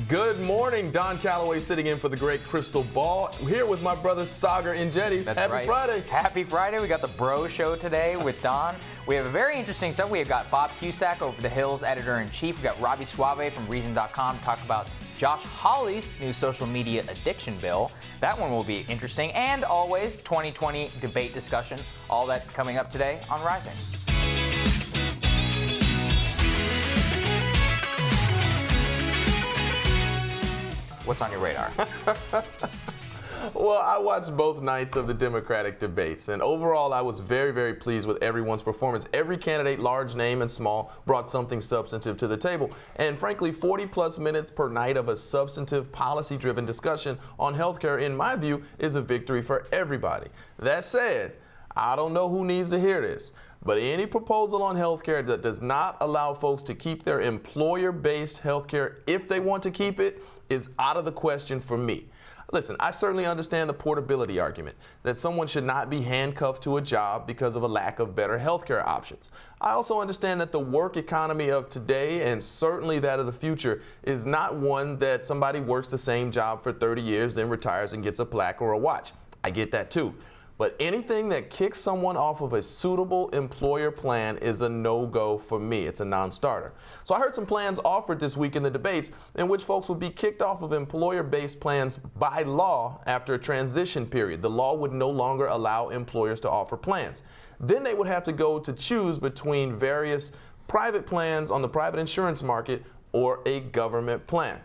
Good morning. Don Calloway sitting in for the great Crystal Ball. Here with my brother Sagar and Jetty. Happy Friday. Happy Friday. We got the Bro Show today with Don. We have a very interesting stuff. We have got Bob Cusack, Over the Hills editor-in-chief. We've got Robbie Suave from Reason.com to talk about Josh Hawley's new social media addiction bill. That one will be interesting. And always, 2020 debate discussion. All that coming up today on Rising. What's on your radar? Well, I watched both nights of the Democratic debates, and overall I was very, very pleased with everyone's performance. Every candidate, large name and small, brought something substantive to the table. And frankly, 40-plus minutes per night of a substantive, policy-driven discussion on healthcare, in my view, is a victory for everybody. That said, I don't know who needs to hear this, but any proposal on healthcare that does not allow folks to keep their employer-based healthcare if they want to keep it is out of the question for me. Listen, I certainly understand the portability argument, that someone should not be handcuffed to a job because of a lack of better healthcare options. I also understand that the work economy of today, and certainly that of the future, is not one that somebody works the same job for 30 years, then retires and gets a plaque or a watch. I get that too. But anything that kicks someone off of a suitable employer plan is a no-go for me. It's a non-starter. So I heard some plans offered this week in the debates in which folks would be kicked off of employer-based plans by law after a transition period. The law would no longer allow employers to offer plans. Then they would have to go to choose between various private plans on the private insurance market or a government plan.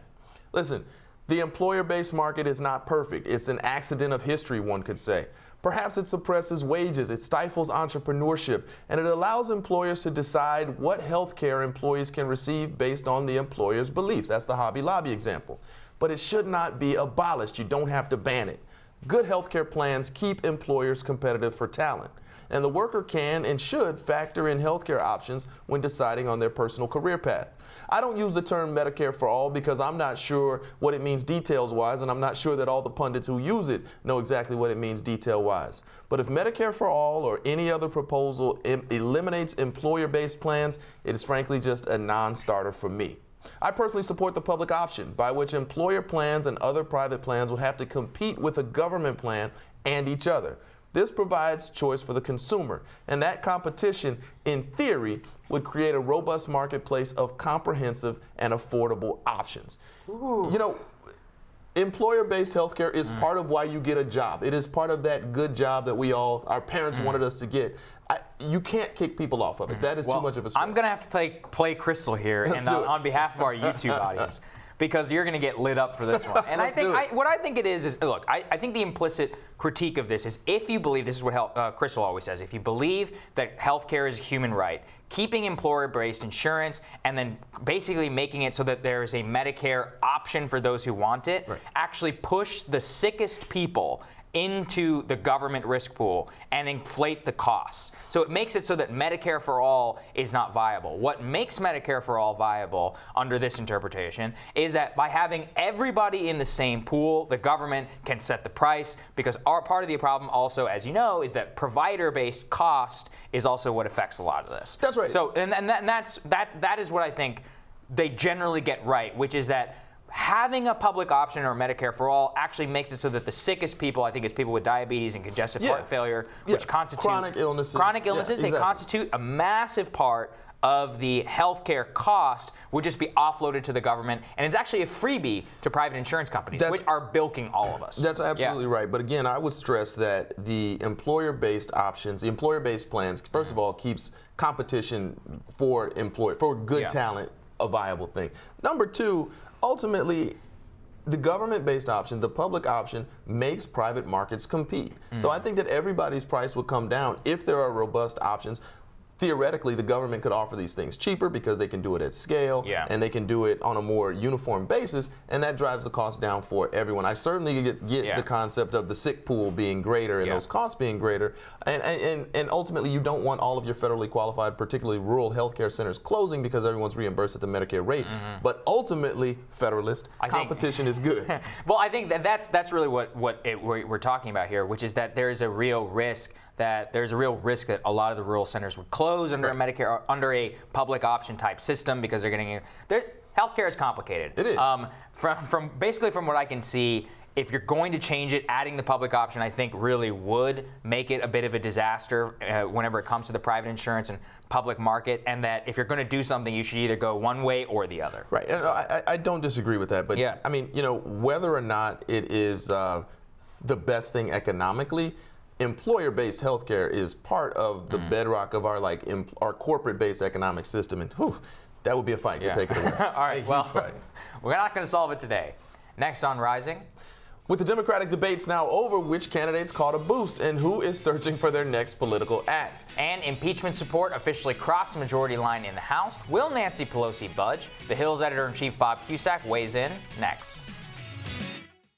Listen, the employer-based market is not perfect. It's an accident of history, one could say. Perhaps it suppresses wages, it stifles entrepreneurship, and it allows employers to decide what health care employees can receive based on the employer's beliefs. That's the Hobby Lobby example. But it should not be abolished. You don't have to ban it. Good health care plans keep employers competitive for talent. And the worker can and should factor in healthcare options when deciding on their personal career path. I don't use the term Medicare for all because I'm not sure what it means details-wise, and I'm not sure that all the pundits who use it know exactly what it means detail-wise. But if Medicare for all or any other proposal eliminates employer-based plans, it is frankly just a non-starter for me. I personally support the public option, by which employer plans and other private plans would have to compete with a government plan and each other. This provides choice for the consumer, and that competition, in theory, would create a robust marketplace of comprehensive and affordable options. Ooh. You know, employer-based healthcare is part of why you get a job. It is part of that good job that our parents wanted us to get. You can't kick people off of it. That is too much of a stretch. I'm going to have to play Crystal here, and on behalf of our YouTube audience, because you're going to get lit up for this one. And what I think it is look, I think the implicit critique of this is if you believe, this is what Crystal always says, if you believe that healthcare is a human right, keeping employer-based insurance and then basically making it so that there is a Medicare option for those who want it, actually push the sickest people into the government risk pool and inflate the costs. So it makes it so that Medicare for all is not viable. What makes Medicare for all viable under this interpretation is that by having everybody in the same pool, the government can set the price, because part of the problem also, as you know, is that provider-based cost is also what affects a lot of this. That's right. So that is what I think they generally get right, which is that having a public option or Medicare for all actually makes it so that the sickest people, I think it's people with diabetes and congestive heart failure, which constitute chronic illnesses. They constitute a massive part of the healthcare cost, would just be offloaded to the government, and it's actually a freebie to private insurance companies, which are bilking all of us. That's absolutely right. But again, I would stress that the employer-based options, the employer-based plans, first of all, keeps competition for good talent a viable thing. Number two, ultimately, the government-based option, the public option, makes private markets compete. So I think that everybody's price would come down if there are robust options. Theoretically, the government could offer these things cheaper because they can do it at scale, and they can do it on a more uniform basis, and that drives the cost down for everyone. I certainly get the concept of the sick pool being greater and those costs being greater, and ultimately you don't want all of your federally qualified, particularly rural healthcare centers closing because everyone's reimbursed at the Medicare rate. But ultimately, Federalist, competition is good. Well, I think that's really what we're talking about here, which is that there is a real risk that a lot of the rural centers would close under a Medicare, under a public option type system, because they're getting healthcare is complicated. It is. From what I can see, if you're going to change it, adding the public option, I think really would make it a bit of a disaster whenever it comes to the private insurance and public market, and that if you're going to do something, you should either go one way or the other. Right. And I don't disagree with that, but yeah. I mean, whether or not it is the best thing economically, employer-based healthcare is part of the bedrock of our corporate-based economic system, and that would be a fight to take it away. All right. We're not going to solve it today. Next on Rising. With the Democratic debates now over, which candidates caught a boost and who is searching for their next political act? And impeachment support officially crossed the majority line in the House. Will Nancy Pelosi budge? The Hill's editor-in-chief Bob Cusack weighs in next.